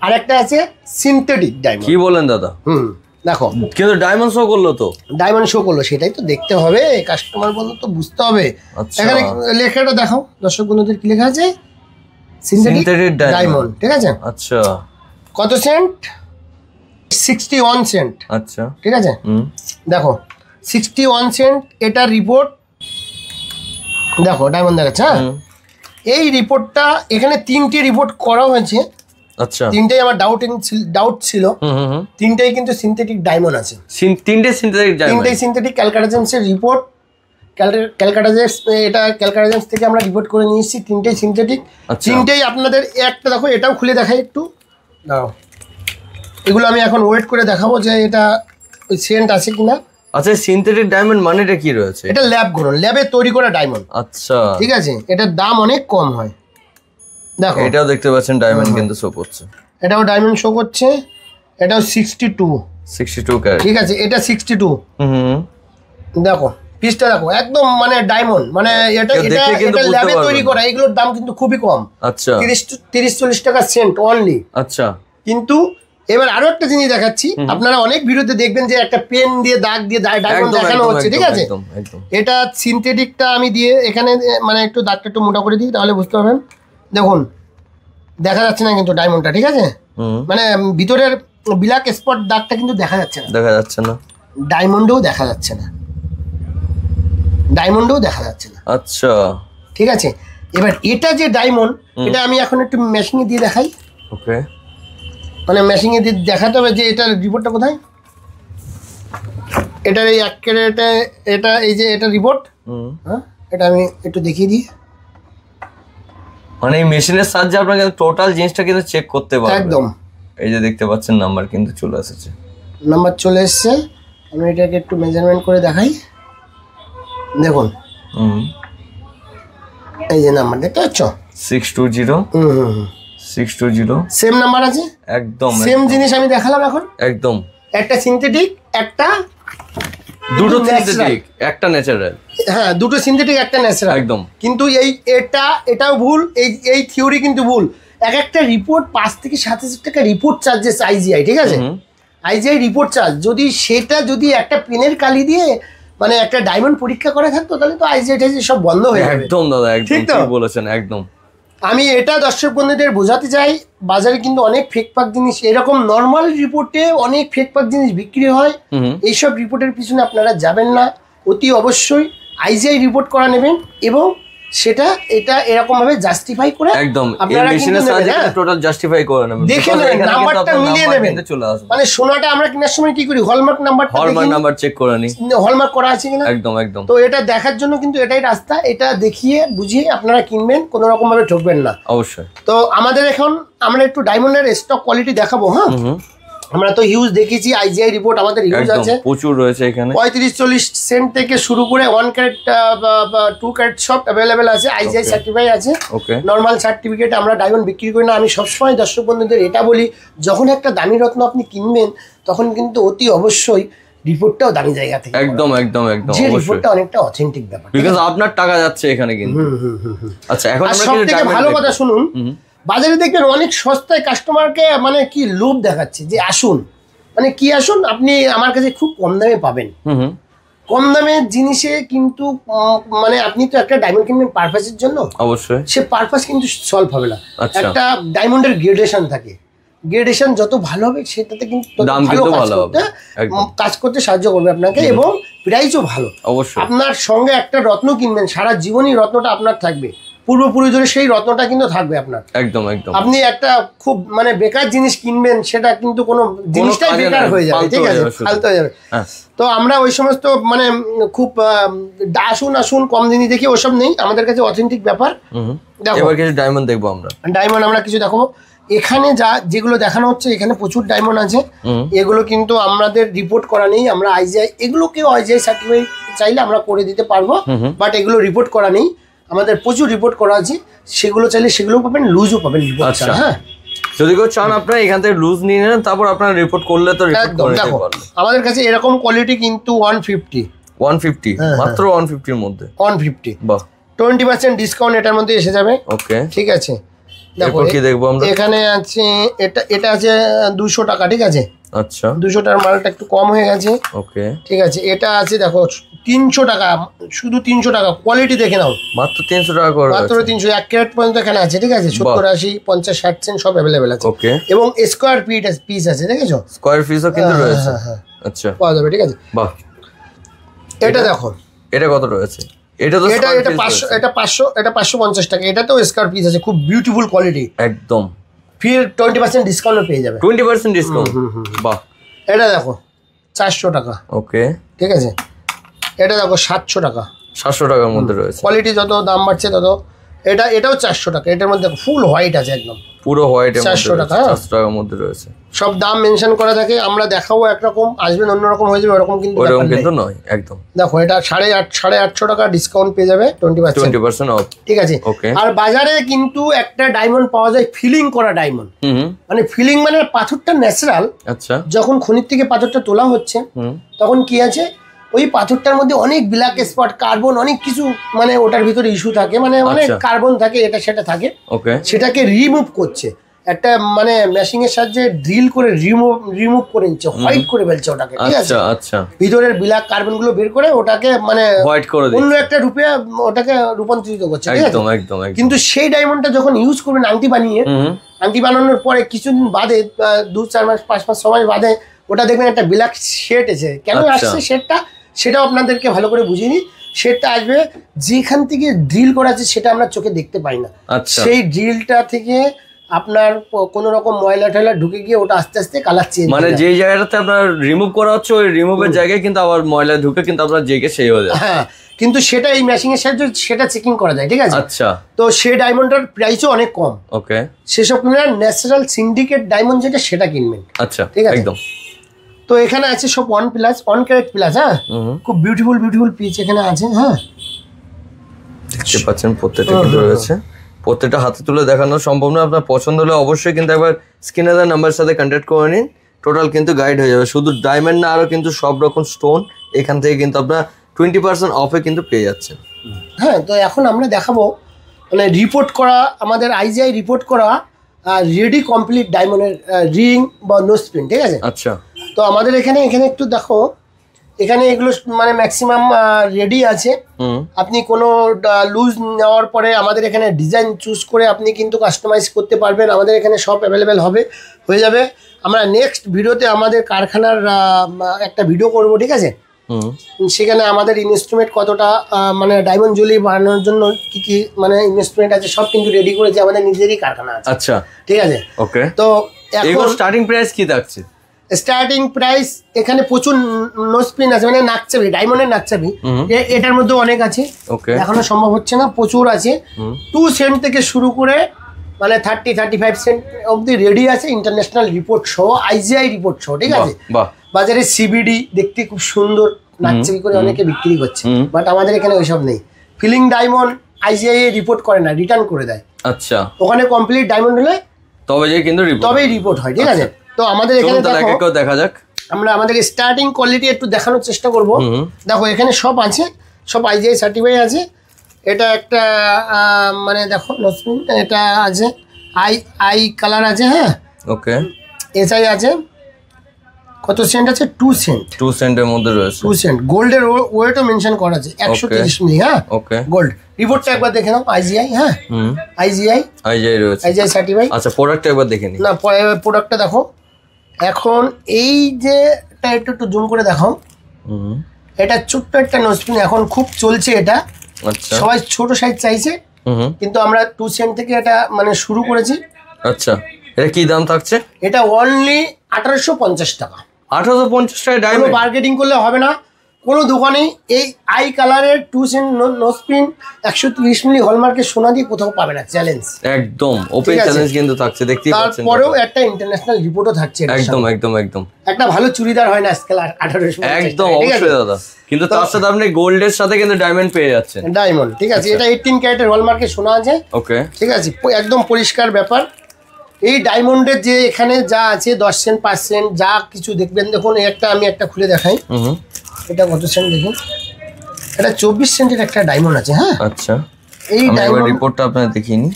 আর একটা আছে সিনথেটিক ডায়মন্ড।
কি বলেন দাদা?
দেখো
কিন্তু ডায়মন্ড শো করলো,
সেটাই তো দেখতে হবে, কাস্টমার বলতে তো বুঝতে হবে। এখানে লেখাটা দেখো দর্শক বন্ধুদের, কি লেখা আছে? Synthetic diamond. ঠিক আছে, আচ্ছা কত সেন্ট? 61 সেন্ট। আচ্ছা ঠিক আছে, দেখো 61 সেন্ট এটার রিপোর্ট। দেখো ডায়মন্ড দেখাচ্ছে। হ্যাঁ, এই রিপোর্টটা এখানে 3টে রিপোর্ট করা হয়েছে। আচ্ছা, 3টাই আমার ডাউট ছিল। তিনটাই কিন্তু সিনথেটিক ডায়মন্ড আছে। তিনটাই সিনথেটিক ক্যালকাটা জেমসের রিপোর্ট। ক্যালকাটা জেমস, এটা ক্যালকাটা জেমস থেকে আমরা রিপোর্ট করে নিয়ে এসেছি। তিনটাই সিনথেটিক। তিনটাই আপনাদের একটা দেখো, এটাও খুলে দেখাই একটু দাও। এগুলো আমি এখন ওয়েট করে দেখাবো যে এটা ওই সেন্ট আছে কিনা।
আচ্ছা, সিনথেটিক ডায়মন্ড মানেটা কি রয়েছে?
এটা ল্যাবে তৈরি করা ডায়মন্ড। আচ্ছা ঠিক আছে, এটার দাম অনেক কম হয়। দেখো
এটাও দেখতে পাচ্ছেন ডায়মন্ড কিন্তু শো করছে।
এটাও ডায়মন্ড শো করছে। এটাও 62 ক্যারেট। ঠিক আছে, এটা 62। দেখো পিসটা দেখো একদম মানে ডায়মন্ড, মানে এটা ল্যাবে তৈরি করা। এগুলোর দাম কিন্তু খুবই কম। আচ্ছা 30-40 টাকা সেন্ট অনলি। আচ্ছা, কিন্তু এবার আরো একটা জিনিস দেখাচ্ছি, আপনারা অনেক ভিডিওতে দেখবেন যে একটা পেন দিয়ে দাগ দিয়ে ডায়মন্ড দেখানো হচ্ছে। ঠিক আছে, এটা সিনথেটিকটা আমি দিয়ে এখানে মানে একটু দাগটা একটু মোটা করে দিই, তাহলে বুঝতে পারবেন। দেখুন দেখা যাচ্ছে না কিন্তু ডায়মন্ডটা। ঠিক আছে, মানে ভিতরের ব্ল্যাক স্পট দাগটা কিন্তু দেখা যাচ্ছে না। ডায়মন্ডেও দেখা যাচ্ছে না। আচ্ছা ঠিক আছে, এবার এটা যে ডায়মন্ড, এটা আমি এখন একটু মেশিনে দিয়ে দেখাই। ওকে, মানে মেশিনে দিয়ে দেখাতে হবে যে এটার রিপোর্টটা কোথায়। এটার এই 1 ক্যারেটে এটা, এই যে এটা রিপোর্ট। হ্যাঁ, এটা আমি একটু দেখিয়ে দিই।
মানে এই মেশিনের সাহায্যে আপনাকে টোটাল জিনিসটা কিন্তু চেক করতে পারবেন একদম। এই যে দেখতে পাচ্ছেন নাম্বার কিন্তু চলে এসেছে।
আমি এটাকে একটু মেজারমেন্ট করে দেখাই। দেখুন এই যে নাম্বার দেখতে পাচ্ছ
620 620
সেম নাম্বার আছে,
একদম
সেম জিনিস আমি দেখালাম এখন।
একদম
একটা সিনথেটিক, একটা
দুটো সিনথেটিক, একটা ন্যাচারাল।
হ্যাঁ, দুটো সিনথেটিক, একটা ন্যাচারাল
একদম।
কিন্তু এটাও ভুল, এই থিওরি কিন্তু ভুল। এক একটা রিপোর্ট 5 থেকে 7,000 টাকা রিপোর্ট চার্জেস আইজিআই, ঠিক আছে? আইজিআই রিপোর্ট চার্জ, যদি একটা পেনের কালি দিয়ে মানে একটা ডায়মন্ড পরীক্ষা করা থাকতো তাহলে তো আইজিআই সব বন্ধ হয়ে যাবে।
একদম দাদা, একদম ঠিক বলেছেন, একদম।
আমি এটা দর্শক বন্ধুদের বোঝাতে চাই, বাজারে কিন্তু অনেক ফেকপাক জিনিস, এরকম নর্মাল রিপোর্টে অনেক ফেকপাক জিনিস বিক্রি হয়। এইসব রিপোর্টের পিছনে আপনারা যাবেন না, অতি অবশ্যই আইজিআই রিপোর্ট করা নেবেন এবং সেটা এরকম ভাবে জাস্টিফাই করে
একদম
আপনারা
মেশিনের সাহায্যে টোটাল জাস্টিফাই করে নেবেন,
দেখে নেবেন, নাম্বারটা মিলিয়ে নেবেন। মানে সোনাটা আমরা কেনার সময় কি করি, হলমার্ক নাম্বার চেক করে নিই, হলমার্ক করা আছে কিনা।
একদম একদম।
তো এটা দেখার জন্য কিন্তু এটাই রাস্তা, এটা দেখিয়ে বুঝিয়ে আপনারা কিনবেন, কোনো রকম ভাবে ঠকবেন না
অবশ্যই। তো
আমাদের এখন আমরা একটু ডায়মন্ডের স্টক কোয়ালিটি দেখাবো। হ্যাঁ, আমরা তো হিউজ দেখেছি, আইজিআই রিপোর্ট আমাদের হিউজ আছে,
প্রচুর রয়েছে এখানে।
35-40 সেন্ট থেকে শুরু করে 1 ক্যারেট 2 ক্যারেট সব অ্যাভেলেবেল আছে, আইজিআই সার্টিফাই আছে। নর্মাল সার্টিফিকেট আমরা ডায়মন্ড বিক্রি করি না। আমি সবসময় দর্শক বন্ধুদের এটা বলি, যখন একটা দামি রত্ন আপনি কিনবেন তখন কিন্তু অতি অবশ্যই রিপোর্টটাও দামি জায়গা থেকে,
একদম একদম একদম,
যে রিপোর্টটা অনেকটা অথেন্টিক ব্যাপার,
বিকজ আপনার টাকা যাচ্ছে এখানে কিন্তু। আচ্ছা, এখন আমরা
সবথেকে ভালো কথা শুনুন, বাজারে দেখবেন অনেক সস্তায় কাস্টমারকে মানে কি লোভ দেখাচ্ছে যে আসুন, মানে কি আসুন, আপনি আমার কাছে খুব কম দামে পাবেন। কম দামের জিনিসে কিন্তু মানে আপনি তো একটা ডায়মন্ড কিনবেন পারপাসের জন্য, অবশ্যই সে পারপাস কিন্তু সলভ হবে না। একটা ডায়মন্ডের গ্রেডেশন থাকে, গ্রেডেশন যত ভালো হবে সেটাতে কিন্তু কাজ করতে সাহায্য করবে আপনাকে, এবং প্রাইসও ভালো। অবশ্যই আপনার সঙ্গে একটা রত্ন কিনবেন, সারা জীবনই রত্নটা আপনার থাকবে, পূর্বপুরুষ ধরে সেই রত্নটা কিন্তু থাকবে আপনার। একদম একদম। আপনি একটা খুব মানে বেকার জিনিস কিনবেন, সেটা কিন্তু কোনো জিনিসটাই বেকার হয়ে যাবে, ঠিক আছে, ফালতু হয়ে যাবে। তো আমরা ওই সমস্ত মানে খুব আসুন কম জিনিস দেখি, ওসব নেই আমাদের কাছে, অথেন্টিক ব্যাপার। দেখো এবার কিছু ডায়মন্ড দেখবো আমরা, আমরা কিছু দেখো। এখানে যেগুলো দেখানো হচ্ছে, এখানে প্রচুর ডায়মন্ড আছে, এগুলো কিন্তু আমাদের রিপোর্ট করা নেই। আমরা আইজিআই, এগুলোকেও আইজিআই সার্টিফাইড চাইলে আমরা করে দিতে পারবো, বাট এগুলো রিপোর্ট করা নেই। আমাদের প্রচুর রিপোর্ট করা আছে, সেগুলো চাইলে সেগুলো পাবেন, লুজও পাবেন রিপোর্ট। হ্যাঁ, যদি কেউ চান আপনারা এখান থেকে লুজ নিয়ে নেন, তারপর আপনারা রিপোর্ট করলে তো রিপোর্ট করে নিতে পারবেন। আমাদের কাছে এরকম কোয়ালিটি কিন্তু 150 মাত্র 150 এর মধ্যে, 150। বাহ, 20% ডিসকাউন্ট এটার মধ্যে এসে যাবে। ওকে, ঠিক আছে। দেখো কি দেখবো আমরা, এখানে আছে এটা আছে 200 টাকা, ঠিক আছে। আচ্ছা, 200 টাকার মালটা একটু কম হয়ে গেছে। ওকে, ঠিক আছে। এটা আছে দেখো 300 টাকা, শুধু 300 টাকা, কোয়ালিটি দেখে নাও, মাত্র 300 টাকা করে, মাত্র 300। 1 ক্যারেট পর্যন্ত এখানে আছে, ঠিক আছে। 70, 80, 50, 60 সেন্ট সব অ্যাভেলেবেল আছে। ওকে, এবং স্কয়ার পিস আছে, দেখেছো, স্কয়ার পিসও কিন্তু রয়েছে। আচ্ছা, পাওয়া যাবে, ঠিক আছে। বাহ, এটা দেখো, এটা কত রয়েছে? এটা 500, এটা 550 টাকা। এটাতেও স্কয়ার পিস আছে, খুব বিউটিফুল কোয়ালিটি একদম। ফির 20% ডিসকাউন্ট পেয়ে যাবে, 20% ডিসকাউন্ট। বাহ, এটা দেখো 400 টাকা। ওকে, ঠিক আছে। এটা দেখো 700 টাকা, 700 টাকার মধ্যে রয়েছে। কোয়ালিটি যত দাম বাড়ছে তত এটাও 400 টাকা। এটার মধ্যে ফুল হোয়াইট আছে, একদম পুরো হোয়াইট, 400 টাকা, 400 টাকার মধ্যে রয়েছে। সব দাম মেনশন করা থাকে, আমরা দেখাবো একরকম, আসবেন অন্যরকম হয়ে যাবে, ওরকম কিন্তু নয় একদম। দেখো এটা 850 টাকা ডিসকাউন্ট পেয়ে যাবে, 20% অফ, ঠিক আছে। আর বাজারে কিন্তু একটা ডায়মন্ড পাওয়া যায় ফিলিং করা ডায়মন্ড, মানে ফিলিং মানে পাথরটা ন্যাচারাল। আচ্ছা, যখন খনির থেকে পাথরটা তোলা হচ্ছে তখন কি আছে, ওই পাথরটার মধ্যে অনেক ব্ল্যাক স্পট, কার্বন, অনেক কিছু মানে ওটার ভিতরে ইস্যু থাকে, মানে অনেক কার্বন থাকে, এটা সেটা থাকে। ওকে, সেটাকে রিমুভ করছে একটা মানে মেশিং এর সাহায্যে, ড্রিল করে রিমুভ করে নিচ্ছে, হোয়াইট করে ফেলছে ওটাকে, ঠিক আছে। আচ্ছা, ভিতরের ব্ল্যাক কার্বন গুলো বের করে ওটাকে মানে হোয়াইট করে দিচ্ছে, অন্য একটা রূপে ওটাকে রূপান্তরিত করছে, ঠিক আছে। একদম। কিন্তু সেই ডায়মন্ডটা যখন ইউজ করবেন আংটি বানিয়ে, আংটি বানানোর পরে কিছুদিন বাদে, 2-4 মাস 5 মাস সময় বাদে, ওটা দেখবেন একটা ব্ল্যাক শেড এসে, কেন আসছে শেডটা, সেটাও আপনাদেরকে ভালো করে বুঝিয়ে নিই। শেডটা আসবে যেখান থেকে ড্রিল করা আছে, সেটা আমরা চোখে দেখতে পাই না। সেই ড্রিলটা থেকে আপনার কোন রকম ময়লা টয়লা ঢুকে গিয়ে ওটা আস্তে আস্তে কালার চেঞ্জ, মানে যে জায়গাটাতে আপনার রিমুভ করা হচ্ছে ওই রিমুভের জায়গায় কিন্তু আবার ময়লা ঢুকে কিন্তু আপনার জেগে সেই হয়ে যায়। হ্যাঁ, কিন্তু সেটা এই মেশিং এর সাহায্যে সেটা চেকিং করা যায়, ঠিক আছে। আচ্ছা, তো সেই ডায়মন্ডটার প্রাইসও অনেক কম। ওকে, সেসব কিনলে ন্যাচারাল সিন্ডিকেট ডায়মন্ড যেটা, সেটা কিনবেন। আচ্ছা, ঠিক আছে, একদম। তো এখানে আছে সব 1 ক্যারেট প্লাস। হ্যাঁ, খুব বিউটিফুল পিচ এখানে আছে। হ্যাঁ,
দেখতে পাচ্ছেন প্রত্যেকটা কিন্তু রয়েছে, প্রত্যেকটা হাতে তুলে দেখানো সম্ভব না। আপনার পছন্দ হলে অবশ্যই কিন্তু একবার স্ক্রিনে দেওয়া নাম্বারের সাথে কন্ট্যাক্ট করে নিন, টোটাল কিন্তু গাইড হয়ে যাবে। শুধু ডায়মন্ড না, আরও কিন্তু সব রকম স্টোন এখান থেকে কিন্তু আপনার 20% অফে কিন্তু পেয়ে যাচ্ছেন।
হ্যাঁ, তো এখন আমরা দেখাবো মানে রিপোর্ট করা, আমাদের আইজিআই রিপোর্ট করা রেডি কমপ্লিট ডায়মন্ডের রিং বা নোজ পিন, ঠিক আছে।
আচ্ছা,
তো আমাদের এখানে একটু দেখো, এখানে এগুলো মানে ম্যাক্সিমাম রেডি আছে। আপনি কোনো লুজ নেওয়ার পরে আমাদের এখানে ডিজাইন চুজ করে আপনি কিন্তু কাস্টমাইজ করতে পারবেন, আমাদের এখানে সব অ্যাভেলেবেল হয়ে যাবে। আমরা নেক্সট ভিডিওতে আমাদের কারখানার একটা ভিডিও করব, ঠিক আছে। সেখানে আমাদের ইনস্ট্রুমেন্ট কতটা মানে ডায়মন্ড জুয়েলারি বানানোর জন্য কি কি মানে ইনস্ট্রুমেন্ট আছে সব কিন্তু রেডি করেছে, আমাদের নিজেরই কারখানা আছে।
আচ্ছা,
ঠিক আছে।
ওকে,
তো
এখন স্টার্টিং প্রাইস কি থাকছে?
স্টার্টিং প্রাইস এখানে প্রচুর নোজপিন আছে, মানে নাকচাবি, ডায়মন্ডের নাকচাবি, এটার মধ্যে অনেক আছে, এখনো সম্ভব হচ্ছে না, প্রচুর আছে। 2 সেন্ট থেকে শুরু করে মানে 30-35 সেন্ট অবধি রেডি আছে, ইন্টারন্যাশনাল রিপোর্ট সহ, আইজিআই রিপোর্ট সহ, ঠিক আছে। বাজারে সিবিডি দেখতে খুব সুন্দর নাকচাবি করে অনেকে বিক্রি করছে, বাট আমাদের এখানে ওইসব নেই। ফিলিং ডায়মন্ড আইজিআই রিপোর্ট করে না, রিটার্ন করে দেয়। আচ্ছা, ওখানে কমপ্লিট ডায়মন্ড হলে তবেই রিপোর্ট হয়, ঠিক আছে। তো আমাদের এখানে
দেখা যাক,
আমরা আমাদের স্টার্টিং কোয়ালিটি একটু দেখানোর চেষ্টা করব। দেখো এখানে সব আছে, সব আইজিআই সার্টিফাই আছে। এটা একটা মানে দেখো নোজপিন, এটা আছে আই কালার আছে, হ্যাঁ, ওকে, এসআই আছে, কত সেন্ট আছে? 2 সেন্ট,
2 সেন্টের মধ্যে রয়েছে।
2 সেন্ট গোল্ডের ওয়েটও মেনশন করা আছে, 130 মিলি, হ্যাঁ, ওকে। গোল্ড রিপোর্টটা একবার দেখে নাও, আইজিআই, হ্যাঁ, আইজিআই রয়েছে, আইজিআই সার্টিফাই। আচ্ছা, প্রোডাক্টটা একবার দেখে নিন। না, প্রোডাক্টটা দেখো। এখন এই যে এটা একটু জুম করে দেখাও, এটা ছোট্ট একটা নোজপিন, এখন খুব চলছে এটা। আচ্ছা, সবাই ছোট সাইজ চাইছে, কিন্তু আমরা 2 সেন্ট থেকে এটা মানে শুরু করেছি। আচ্ছা, এটা কি দাম থাকছে? এটা অনলি 1850 টাকা। 1850 টাকা ডায়মন্ড, বার্গেনিং করলে হবে না কোনো দোকানেই। এই আই কালারের 2 সেন্ট নোজপিন 130 মিলি হলমার্কের সোনা দিয়ে কোথাও পাবে না, চ্যালেঞ্জ, একদম ওপেন চ্যালেঞ্জ কিন্তু থাকছে, দেখতেই পাচ্ছেন। তারপরেও একটা ইন্টারন্যাশনাল রিপোর্টও থাকছে, একদম একটা ভালো চুড়িদার হয় না আজকাল 1850, একদম অবশ্যই দাদা। কিন্তু তার সাথে আপনি গোল্ডের সাথে কিন্তু ডায়মন্ড পেয়ে যাচ্ছেন, ডায়মন্ড, ঠিক আছে। এটা 18 ক্যারেটের হলমার্কের সোনা আছে, ওকে, ঠিক আছে, একদম পরিষ্কার ব্যাপার। এই ডায়মন্ডের যে এখানে যা আছে 10 সেন্ট 5 সেন্ট যা কিছু দেখবেন, দেখুন আমি একটা খুলে দেখাই, এটা কত সেন্ট দেখুন, এটা 24 সেন্টের একটা ডায়মন্ড আছে, হ্যাঁ। আচ্ছা, এই ডায়মন্ড রিপোর্টটা আপনারা দেখিয়ে নিন,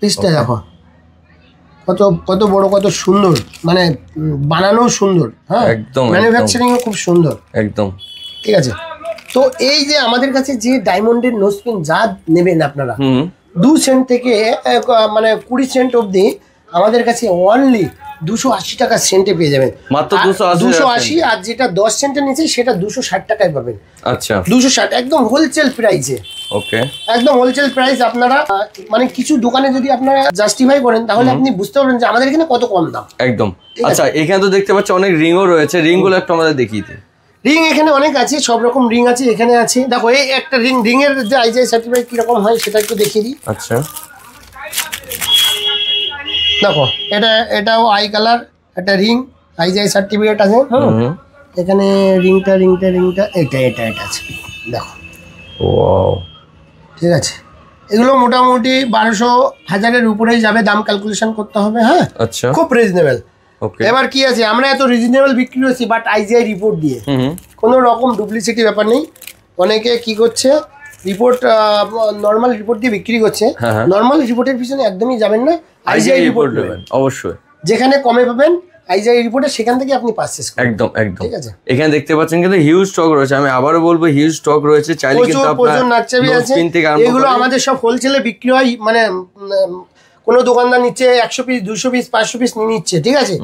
পিসটা দেখো কত বড়, কত সুন্দর, মানে বানানো সুন্দর, হ্যাঁ, একদম ম্যানুফ্যাকচারিংও খুব সুন্দর, একদম, ঠিক আছে। তো এই যে আমাদের কাছে যে ডায়মন্ডের নোজপিন যা নেবেন আপনারা 2 সেন্ট থেকে মানে 20 সেন্ট অবধি আমাদের কাছে অনলি 280 টাকা সেন্টে পেয়ে যাবেন, মাত্র 280। আর যেটা 10 সেন্টের নিচে সেটা 260 টাকায় পাবেন। আচ্ছা, 260 একদম হোলসেল প্রাইসে, ওকে, একদম হোলসেল প্রাইস। আপনারা মানে কিছু দোকানে যদি আপনারা জাস্টিফাই করেন তাহলে আপনি বুঝতে পারবেন যে আমাদের এখানে কত কম দাম, একদম। আচ্ছা, এখানে তো দেখতে পাচ্ছি অনেক রিংও রয়েছে, রিংগুলো একটু আমাদের দেখিয়ে দিন। রিং এখানে অনেক আছে, সব রকম রিং আছে, এখানে আছে। দেখো এই একটা রিং এর যে আইজিআই সার্টিফাই কিরকম হয় সেটা একটু দেখিয়ে দিই। আচ্ছা, দেখো এটাও আই কালার একটা রিং, আইজিআই সার্টিফিকেট আছে, এখানে রিংটা এটা আছে, দেখো, ওয়াও, ঠিক আছে। এগুলো মোটামুটি 1200-1000-এর উপরেই যাবে, দাম ক্যালকুলেশন করতে হবে, হ্যাঁ। আচ্ছা, খুব রিজনেবল। এবার কি আছে, আমরা এত রিজনেবল বিক্রি করছি, বাট আইজিআই রিপোর্ট দিয়ে কোনো রকম ডুপ্লিসিটি ব্যাপার নেই। অনেকে কি করছে, রিপোর্ট নর্মাল রিপোর্ট দিয়ে বিক্রি করছে, নর্মাল রিপোর্টের পিছনে একদমই যাবেন না, আইজিআই রিপোর্ট নেবেন অবশ্যই। যেখানে কমে পাবেন আইজিআই রিপোর্টে, সেখান থেকে আপনি পারচেজ করুন, একদম, ঠিক আছে। এখানে দেখতে পাচ্ছেন কিন্তু হিউজ স্টক রয়েছে, আমি আবারও বলবো হিউজ স্টক রয়েছে, চাইলে কিন্তু আপনারা নাকচাবি আছে, এগুলো আমাদের সব হোলসেলে বিক্রি হয়, মানে কোনো দোকানদার নিচ্ছে 100 পিস 200 পিস 500 পিস নিচ্ছে, ঠিক আছে।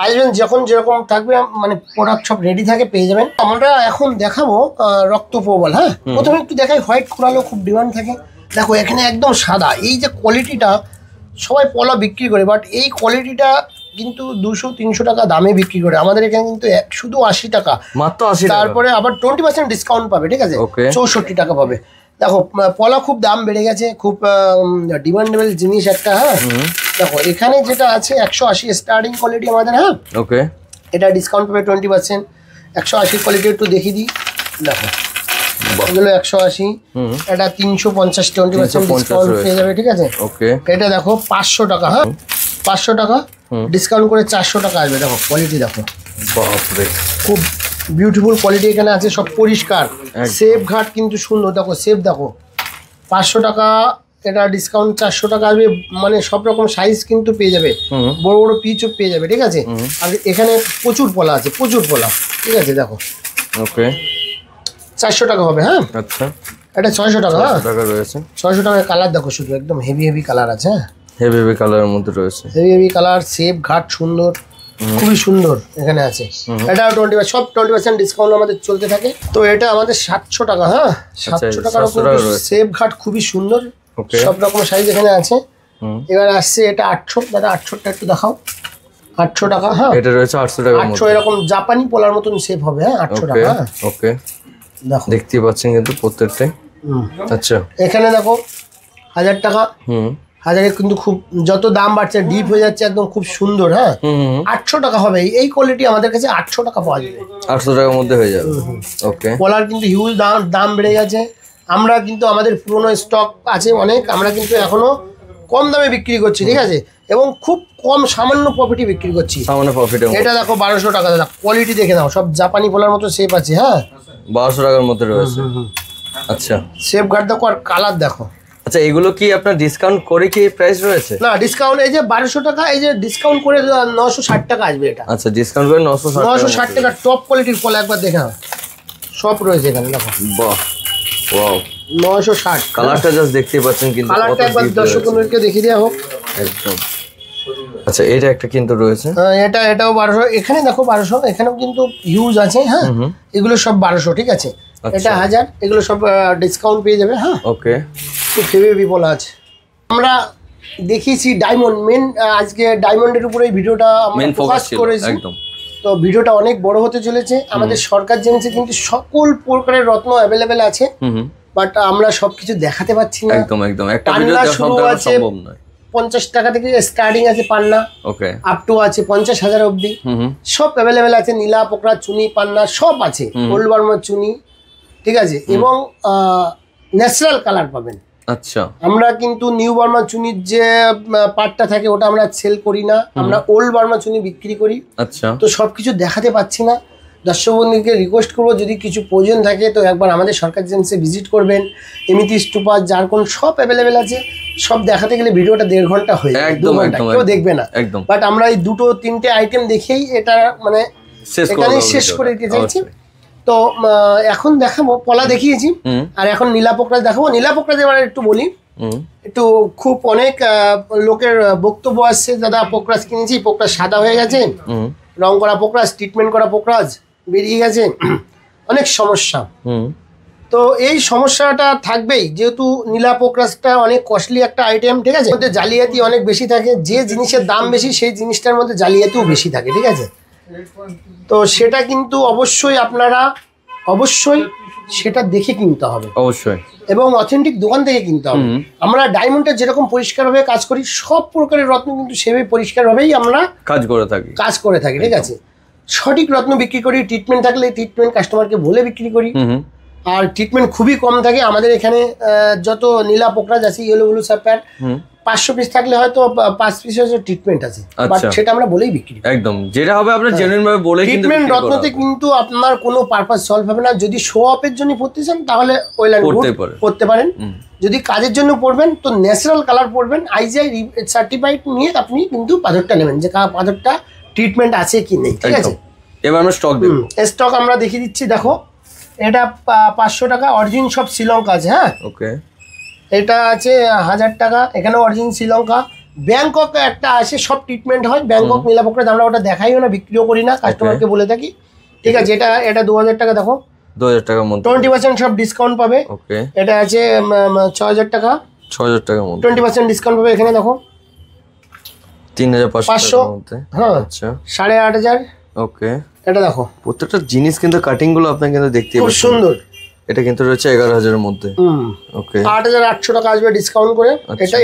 আসবেন যখন যেরকম থাকবে, মানে প্রোডাক্ট সব রেডি থাকে, পেয়ে যাবেন। আমরা এখন দেখাবো রক্ত প্রবল, হ্যাঁ। প্রথমে একটু দেখাই, হোয়াইট কোরালও খুব ডিমান্ড থাকে। দেখো এখানে একদম সাদা, এই যে কোয়ালিটিটা সবাই পলা বিক্রি করে, বাট এই কোয়ালিটিটা কিন্তু 200-300 টাকা দামে বিক্রি করে, আমাদের এখানে কিন্তু শুধু 80 টাকা, মাত্র 80 টাকা। তারপরে আবার 20% ডিসকাউন্ট পাবে, ঠিক আছে, 64 টাকা পাবে। দেখো পলা খুব দাম বেড়ে গেছে, খুব ডিমান্ডেবল জিনিস একটা, হ্যাঁ। দেখো এখানে যেটা আছে 180 স্টার্টিং কোয়ালিটি আমাদের, হ্যাঁ, ওকে, এটা ডিসকাউন্ট পাবে 20%। 180 কোয়ালিটি একটু দেখিয়ে দিই, দেখো এগুলো 180, এটা 350, 20% ডিসকাউন্ট পেয়ে যাবে, ঠিক আছে।
ওকে,
এটা দেখো 500 টাকা, হ্যাঁ 500 টাকা ডিসকাউন্ট করে 400 টাকা আসবে। দেখো কোয়ালিটি দেখো,
বাপরে
খুব বিউটিফুল কোয়ালিটি এখানে আছে, সব পরিষ্কার। সেফ ঘাট কিন্তু সুন্দর, দেখো সেফ দেখো। 500 টাকা এটা ডিসকাউন্ট 400 টাকা আসবে, মানে সব রকম সাইজ কিন্তু পেয়ে যাবে, বড় বড় পিচও পেয়ে যাবে, ঠিক আছে। আর এখানে প্রচুর পলা আছে, প্রচুর পলা, ঠিক আছে। দেখো
ওকে
400 টাকা হবে, হ্যাঁ।
আচ্ছা,
এটা 600 টাকা, হ্যাঁ
টাকা রয়েছে।
600 টাকার কালার দেখো, শুধু একদম হেভি হেভি কালার আছে, হ্যাঁ
হেভি হেভি কালারের মধ্যে রয়েছে,
হেভি হেভি কালার, সেফ ঘাট সুন্দর, খুবই সুন্দর এখানে আছে। এটা 20, সব 20% ডিসকাউন্ট আমাদের চলতে থাকে। তো এটা আমাদের 700 টাকা, হ্যাঁ 700 টাকার সেফ ঘাট, খুবই সুন্দর, সব রকম সাইজ এখানে আছে। এবার আসছে এটা 800, দাদা 800টা একটু দেখাও। 800 টাকা, হ্যাঁ
এটা রয়েছে 800 টাকা,
800 এরকম জাপানি পোলার মতন সেফ হবে, হ্যাঁ 800 টাকা।
ওকে,
দেখো
দেখতেই পাচ্ছেন কিন্তু প্রত্যেকটাই। আচ্ছা,
এখানে দেখো 1000 টাকা, 1000 কিন্তু খুব যত দাম বাড়ছে ডিপ হয়ে যাচ্ছে একদম, খুব সুন্দর, হ্যাঁ 800 টাকা হবে। এই কোয়ালিটি আমাদের কাছে 800 টাকা পাওয়া যাবে,
800 টাকার মধ্যে হয়ে যাবে। ওকে,
পোলার কিন্তু হিউজ দাম বেড়ে গেছে। আমরা কিন্তু আমাদের পুরনো স্টক আছে অনেক, আমরা কিন্তু এখনো কম দামে বিক্রি করছি, ঠিক আছে, এবং খুব কম সামান্য প্রফিটে বিক্রি করছি,
সামান্য প্রফিটে।
এটা দেখো 1200 টাকা, দাদা কোয়ালিটি দেখে নাও, সব জাপানি পোলার মতো শেপ আছে, হ্যাঁ
1200 টাকার মধ্যে রয়েছে। আচ্ছা,
শেপ গার্ড দেখো আর কালার দেখো।
আচ্ছা, এগুলো কি আপনার ডিসকাউন্ট করে কি প্রাইস রয়েছে?
না ডিসকাউন্ট, এই যে 1200 টাকা, এই যে ডিসকাউন্ট করে 960 টাকা আসবে এটা।
আচ্ছা, ডিসকাউন্ট করে 960
টাকা টপ কোয়ালিটির পোলা, একবার দেখে নাও, সব রয়েছে এখানে দেখো।
বাহ, ওয়াও,
960।
কালারটা জাস্ট দেখতেই পাচ্ছেন কিন্তু,
কালারটা একবার দর্শকদেরকে দেখিয়ে দেওয়া হোক
একদম। আচ্ছা, এটা একটা কিন্তু রয়েছে,
এটাও 1200। এখানে দেখো 1200, এখানেও কিন্তু হিউজ আছে, হ্যাঁ এগুলো সব 1200, ঠিক আছে। এটা 1000, এগুলো সব ডিসকাউন্ট পেয়ে যাবে, হ্যাঁ
ওকে।
খুব হেভি বলা আছে। আমরা দেখিয়েছি ডায়মন্ড, মেন আজকে ডায়মন্ডের উপরে এই ভিডিওটা আমরা ফোকাস করেছি। তো ভিডিওটা অনেক বড় হতে চলেছে। আমাদের সরকার জেনেছে কিন্তু সকল প্রকারের রত্ন অ্যাভেলেবেল আছে, বাট আমরা সবকিছু দেখাতে পাচ্ছি না।
একদম একদম, একটা ভিডিও দেখানো সম্ভব নয়।
50 টাকা থেকে স্টার্টিং আছে পান্না, ওকে, আপ টু আছে 50,000 অবধি, সব অ্যাভেলেবেল আছে। নীলা পোকরা, চুনি, পান্না সব আছে, ওল্ড বার্মার চুনি, ঠিক আছে, এবং ন্যাচারাল কালার পাবেন।
আচ্ছা, আমরা
কিন্তু নিউ বার্মা চুনির যে পার্টটা থাকে ওটা আমরা সেল করি না, আমরা ওল্ড বার্মা চুনি বিক্রি করি।
আচ্ছা,
তো সবকিছু দেখাতে পাচ্ছি না। দর্শক বন্ধুকে রিকোয়েস্ট করবো, যদি কিছু প্রয়োজন থাকে তো একবার আমাদের সরকার জেন্সে ভিজিট করবেন। এমিথিস্ট, টোপাজ, জারকোন সব অ্যাভেলেবেল আছে। সব দেখাতে গেলে ভিডিওটা 1.5 ঘন্টা হয়ে যায়, 2 ঘন্টা কেউ দেখবে না। বাট আমরা এই 2-3টে আইটেম দেখেই এটা মানে এখানে শেষ করে দিতে চাইছি। তো এখন দেখাবো, পলা দেখিয়েছি, আর এখন নীলা পোকরাজ দেখাবো। নীলা পোকরাজ এবার একটু বলি, একটু খুব অনেক লোকের বক্তব্য আসছে, দাদা পোকরাজ কিনেছি, পোকরাজ সাদা হয়ে গেছে, রং করা পোকরাজ, ট্রিটমেন্ট করা পোকরাজ বেরিয়ে গেছে, অনেক সমস্যা। তো এই সমস্যাটা থাকবেই, যেহেতু নীলা পোকরাজটা অনেক কস্টলি একটা আইটেম, ঠিক আছে, মধ্যে জালিয়াতি অনেক বেশি থাকে। যে জিনিসের দাম বেশি সেই জিনিসটার মধ্যে জালিয়াতিও বেশি থাকে, ঠিক আছে। তো সেটা কিন্তু অবশ্যই আপনারা সেটা দেখে কিনতে হবে, অবশ্যই, এবং অথেন্টিক দোকান থেকে কিনতে হবে। আমরা ডায়মন্ডের যেরকম পরিষ্কারভাবে কাজ করি, সব প্রকারের রত্ন কিন্তু সেভাবে পরিষ্কারভাবেই আমরা কাজ করে থাকি, ঠিক আছে। সঠিক রত্ন বিক্রি করি, ট্রিটমেন্ট থাকলে ট্রিটমেন্ট কাস্টমারকে বলে বিক্রি করি, আর ট্রিটমেন্ট খুবই কম থাকে আমাদের এখানে। যত নীলা পোকরাজ আছে, ইয়েলো ব্লু সাফায়ার, 500 পিস থাকলে হয়তো 5 পিসের ট্রিটমেন্ট আছে, বাট সেটা আমরা বলেই বিক্রি করি, একদম যেটা হবে আপনারা জেনুইন ভাবে বলে। ট্রিটমেন্ট রত্নতে কিন্তু আপনার কোনো পারপাস সলভ হবে না। যদি শো অফের জন্য পড়তে চান তাহলে ওয়েল এন্ড গুড পড়তে পারেন, যদি কাজের জন্য পড়বেন তো ন্যাচারাল কালার পড়বেন, আইজিআই সার্টিফাইড নিয়ে আপনি কিন্তু পাথরটা নেবেন, যে পাথরটা ট্রিটমেন্ট আছে কি নেই, ঠিক আছে। এবার আমরা স্টক আমরা দেখিয়ে দিচ্ছি। দেখো এটা 500 টাকা, অরিজিন সব শ্রীলঙ্কা আছে, হ্যাঁ ওকে। এটা আছে 1000 টাকা, এখানে অরিজিন শ্রীলঙ্কা। ব্যাংকক একটা আছে, সব ট্রিটমেন্ট হয় ব্যাংকক নীলা পোকরাজ, আমরা ওটা দেখাইও না, বিক্রিও করি না, কাস্টমারকে বলে থাকি, ঠিক আছে। এটা 2000 টাকা, দেখো 2000 টাকার মধ্যে 20% সব ডিসকাউন্ট পাবে, ওকে। এটা আছে 6000 টাকা, 20% ডিসকাউন্ট পাবে। এখানে দেখো 3500, হ্যাঁ আচ্ছা 8500, ওকে। এটা দেখো প্রত্যেকটা জিনিস কিন্তু কাটিং গুলো আপনারা কিন্তু দেখতে পাচ্ছেন, খুব সুন্দর। এটা কিন্তু রয়েছে 11000 এর মধ্যে, ওকে। 8800 টাকা আসবে ডিসকাউন্ট করে।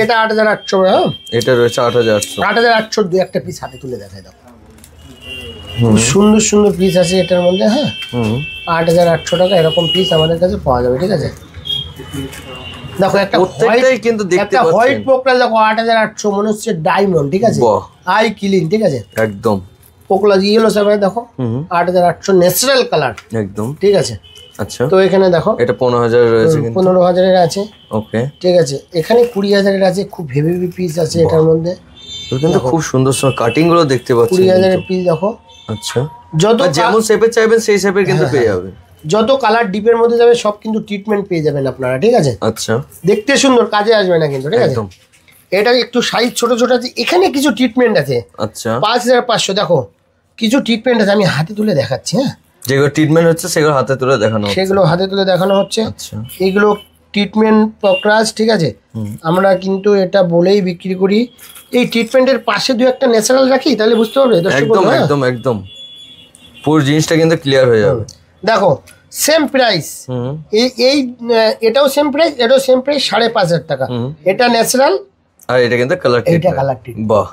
এটা 8800, হ্যাঁ এটা রয়েছে 8800 দুই একটা পিস হাতে তুলে দেখাই দাও। খুব সুন্দর সুন্দর পিস আছে এটার মধ্যে। হ্যাঁ, 8,800 টাকা এরকম পিস আমাদের কাছে পাওয়া যাবে। ঠিক আছে, দেখো একটা
প্রত্যেকটাই কিন্তু দেখতে পাচ্ছেন
হোয়াইট পোকরাজ দেখো 8,800, মনে হচ্ছে ডায়মন্ড। ঠিক আছে, আই ক্লিন। ঠিক আছে,
একদম
পোকরাজ ইয়েলো সাইবার দেখো 8,800 ন্যাচারাল কালার একদম। ঠিক আছে,
আচ্ছা
তো এখানে দেখো
এটা 15,000 রয়েছে,
15,000 আছে।
ওকে,
ঠিক আছে, এখানে 20,000 আছে, খুব হেভি হেভি পিস আছে এটার মধ্যে।
কিন্তু খুব সুন্দর সুন্দর কাটিং গুলো দেখতে পাচ্ছেন।
20,000 পিস দেখো।
আচ্ছা, যত যেমন শেপের চাইবেন সেই শেপের কিন্তু পেয়ে যাবেন।
যত কালার ডিপের মধ্যে যাবে সব কিন্তু ট্রিটমেন্ট পেয়ে যাবেন আপনারা। ঠিক আছে,
আচ্ছা,
দেখতে সুন্দর, কাজে আসবে না কিন্তু। ঠিক আছে, এটা একটু সাইজ ছোট ছোট আছে, এখানে কিছু ট্রিটমেন্ট আছে। আচ্ছা, 5,500 দেখো, কিছু ট্রিটমেন্ট আছে, আমি হাতে তুলে দেখাচ্ছি। হ্যাঁ, যেগুলো ট্রিটমেন্ট হচ্ছে সেগুলো হাতে তুলে দেখানো হচ্ছে। আচ্ছা, এগুলো ট্রিটমেন্ট পোকরাজ। ঠিক আছে, আমরা কিন্তু এটা বলেই বিক্রি করি। এই ট্রিটমেন্টের পাশে দু একটা ন্যাচারাল রাখি, তাহলে বুঝতে পারবে। একদম একদম একদম পুরো জিনিসটা কিন্তু ক্লিয়ার হয়ে যাবে। দেখো সেম প্রাইস, এই এটাও সেম প্রাইস, এটাও সেম প্রাইস, 5,500 টাকা। এটা ন্যাচারাল আর এটা কিন্তু কালার ট্রিটমেন্ট। এটা কালার ট্রিটমেন্ট। বাহ,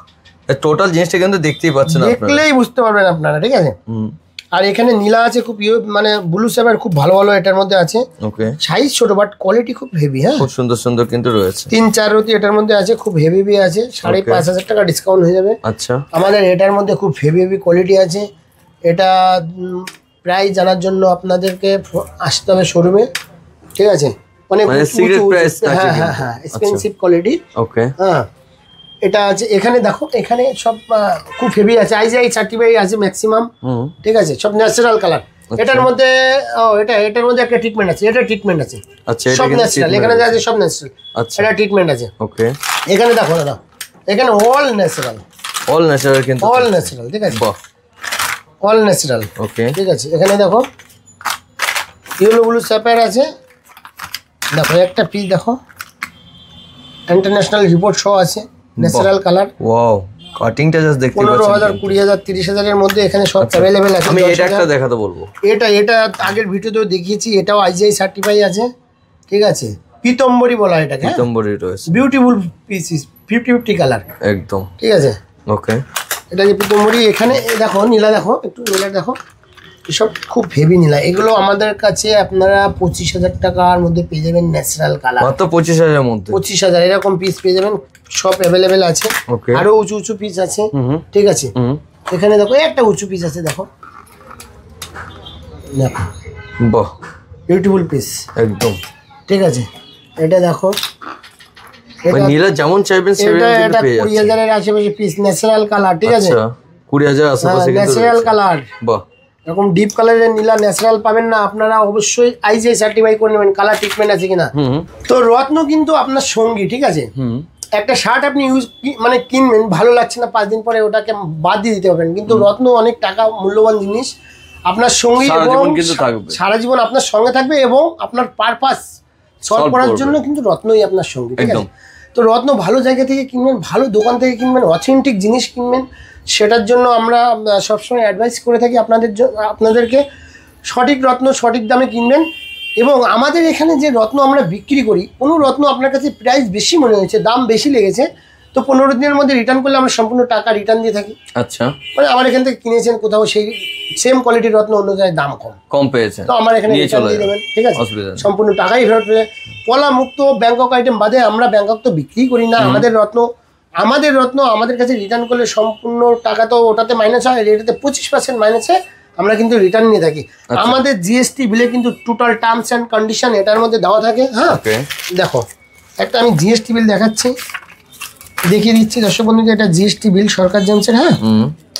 টোটাল জিনিসটা কিন্তু দেখতেই পাচ্ছেন আপনারা, দেখলেই বুঝতে পারবেন আপনারা। ঠিক আছে, আর এখানে নীলা আছে, খুব মানে ব্লু সেভার খুব ভালো ভালো এটার মধ্যে আছে। ওকে, সাইজ ছোট বাট কোয়ালিটি খুব হেভি। হ্যাঁ, খুব সুন্দর সুন্দর কিন্তু রয়েছে। 3-4 রতি এটার মধ্যে আছে, খুব হেভি হেভি আছে। 5,500 টাকা ডিসকাউন্ট হয়ে যাবে। আচ্ছা, আমাদের এটার মধ্যে খুব হেভি হেভি কোয়ালিটি আছে। এটা প্রাইস জানার জন্য আপনাদেরকে আসতে হবে শোরুমে। ঠিক আছে, অনেক সিক্রেট প্রাইস। হ্যাঁ হ্যাঁ হ্যাঁ, এক্সপেন্সিভ কোয়ালিটি। ওকে, হ্যাঁ, এটা আছে। এখানে দেখো, এখানে সব খুব হেভি আছে, আইজিআই সার্টিফাইড আছে ম্যাক্সিমাম। ঠিক আছে, সব ন্যাচারাল কালার। এটার মধ্যে এটার মধ্যে একটা ট্রিটমেন্ট আছে, এটা ট্রিটমেন্ট আছে। আচ্ছা, সব ন্যাচারাল, এখানে যা আছে সব ন্যাচারাল। আচ্ছা, এটা ট্রিটমেন্ট আছে। ওকে, এখানে দেখো দাদা, এখানে অল ন্যাচারাল কিন্তু অল ন্যাচারাল। ঠিক আছে, বাহ, অল ন্যাচারাল। ওকে, ঠিক আছে, এখানে দেখো ইয়েলো ব্লু স্যাপার আছে। দেখো একটা পিস দেখো, ইন্টারন্যাশনাল রিপোর্ট সহ আছে, ন্যাচারাল কালার। ওয়াও, কাটিংটা জাস্ট দেখতে পাচ্ছেন। 15,000, 20,000, 30,000 এর মধ্যে এখানে সব अवेलेबल আছে। আমি এটা একটা দেখাতে বলবো। এটা আগের ভিডিওতেও দেখিয়েছি, এটাও আইজিআই সার্টিফাই আছে। ঠিক আছে, পিতম্বরী বলা হয় এটাকে। পিতম্বরী রয়েছে, বিউটিফুল পিসিস, 50-50 কালার একদম। ঠিক আছে, ওকে, এটা যে পিতম্বরী। এখানে দেখো নীলা, দেখো একটু নীলা দেখো, এসব খুব হেভি নীলা। এগুলো আমাদের কাছে আপনারা 25,000 টাকার মধ্যে পেয়ে যাবেন, ন্যাচারাল কালার। মাত্র 25,000 এর মধ্যে 25,000 এরকম পিস পেয়ে যাবেন, সব অ্যাভেলেবেল আছে। আরো উঁচু উঁচু পিস আছে। ঠিক আছে, এখানে দেখো একটা উঁচু পিস আছে, দেখো দেখো, বাহ, বিউটিফুল পিস একদম। ঠিক আছে, এটা দেখো, নীলা যেমন চাইবেন সেভাবে পেয়ে যাবেন। 20,000 এর আশেপাশে পিস, ন্যাচারাল কালার। ঠিক আছে, 20,000 আশেপাশে ন্যাচারাল কালার। বাহ, এরকম ডিপ কালারের নীলা ন্যাচারাল পাবেন না, আপনারা অবশ্যই আইজিআই সার্টিফাই করে নেবেন, কালার ট্রিটমেন্ট আছে কিনা। তো রত্ন কিন্তু আপনার সঙ্গী। ঠিক আছে, একটা শার্ট আপনি মানে কিনবেন, ভালো লাগছে না, 5 দিন পরে ওটাকে বাদ দিয়ে দিতে পারবেন, কিন্তু রত্ন অনেক টাকা মূল্যবান জিনিস, আপনার সঙ্গী এবং সারা জীবন আপনার সঙ্গে থাকবে, এবং আপনার পারপাস সলভ করার জন্য কিন্তু রত্নই আপনার সঙ্গী। ঠিক আছে, তো রত্ন ভালো জায়গা থেকে কিনবেন, ভালো দোকান থেকে কিনবেন, অথেন্টিক জিনিস কিনবেন। সেটার জন্য আমরা সবসময় অ্যাডভাইস করে থাকি আপনাদেরকে সঠিক রত্ন সঠিক দামে কিনবেন। এবং আমাদের এখানে যে রত্ন আমরা বিক্রি করি, কোনো রত্ন আপনার কাছে প্রাইস বেশি মনে হয়েছে, দাম বেশি লেগেছে, তো 15 দিনের মধ্যে রিটার্ন করলে আমরা সম্পূর্ণ টাকা রিটার্ন দিয়ে থাকি। আচ্ছা, মানে আমার এখান থেকে কিনেছেন কোথাও, সেই সেম কোয়ালিটির রত্ন অন্য জায়গায় দাম কম পেয়েছে, তো আমার এখানে রিটার্ন দিয়ে দেবেন। ঠিক আছে, সম্পূর্ণ টাকাই ফেরত পেয়ে। পলা মুক্ত ব্যাংকক আইটেম বাদে আমরা ব্যাংকক তো বিক্রি করি না। আমাদের রত্ন আমাদের কাছে রিটার্ন করলে সম্পূর্ণ টাকা তো ওটাতে মাইনাস হয়, এটাতে 25% মাইনাসে আমরা কিন্তু রিটার্ন নিয়ে থাকি। আমাদের জিএসটি বিলে কিন্তু টোটাল টার্মস অ্যান্ড কন্ডিশন এটার মধ্যে দেওয়া থাকে। হ্যাঁ, দেখো একটা আমি জিএসটি বিল দেখাচ্ছি, দেখিয়ে দিচ্ছি দর্শক বন্ধু, এটা জিএসটি বিল সরকার জেমসের। হ্যাঁ,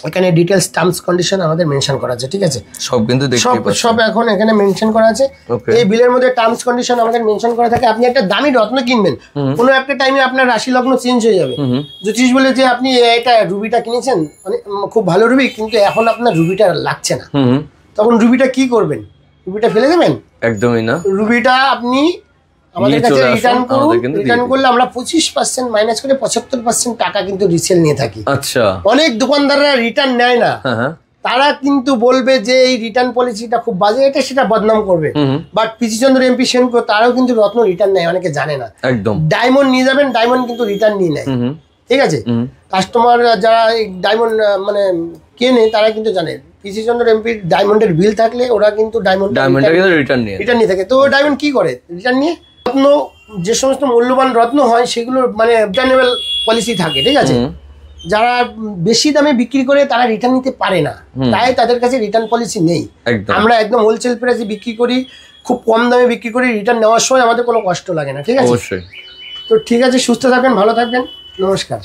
এখানে ডিটেলস টার্মস কন্ডিশন আমাদের মেনশন করা আছে। ঠিক আছে, সব কিন্তু সব এখন এখানে মেনশন করা আছে। এই বিলের মধ্যে টার্মস কন্ডিশন আমাদের মেনশন করা থাকে। আপনি একটা দামি রত্ন কিনবেন, কোনো একটা টাইমে আপনার রাশি লগ্ন চেঞ্জ হয়ে যাবে। জ্যোতিষ বলে যে আপনি এটা রুবিটা কিনেছেন, মানে খুব ভালো রুবি, কিন্তু এখন আপনার রুবিটা লাগছে না, তখন রুবিটা কি করবেন? রুবিটা ফেলে দেবেন? একদমই না, রুবিটা আপনি আমাদের কাছে রিটার্ন করুন। রিটার্ন করলে আমরা 25% মাইনাস করে 75% টাকা কিন্তু রিসেল নিয়ে থাকি। আচ্ছা, অনেক দোকানদাররা রিটার্ন নেয় না, তারা কিন্তু বলবে যে এই রিটার্ন পলিসিটা খুব বাজে, এটা সেটা বদনাম করবে। But PC Chandra MP Senco তারাও কিন্তু রত্ন রিটার্ন নেয়, অনেকে জানে না। একদম, ডায়মন্ড নিয়ে যাবেন, ডায়মন্ড কিন্তু রিটার্ন নিয়ে নেয়। ঠিক আছে, কাস্টমার যারা ডায়মন্ড মানে কেনে তারা কিন্তু জানে পিসিচন্দ্র এমপির ডায়মন্ডের বিল থাকলে ওরা কিন্তু
ডায়মন্ডটা কিন্তু রিটার্ন নিয়ে
নিয়ে থাকে। তো ডায়মন্ড কি করে, রিটার্ন নিয়ে রত্ন, যে সমস্ত মূল্যবান রত্ন হয় সেগুলো মানে রিটার্নেবল পলিসি থাকে, ঠিক আছে। যারা বেশি দামে বিক্রি করে তারা রিটার্ন নিতে পারে না, তাই তাদের কাছে রিটার্ন পলিসি নেই। আমরা একদম হোলসেল প্রাইসে বিক্রি করি, খুব কম দামে বিক্রি করি, রিটার্ন নেওয়ার সময় আমাদের কোনো কষ্ট লাগে না, ঠিক আছে।
অবশ্যই।
তো ঠিক আছে, সুস্থ থাকবেন, ভালো থাকবেন, নমস্কার।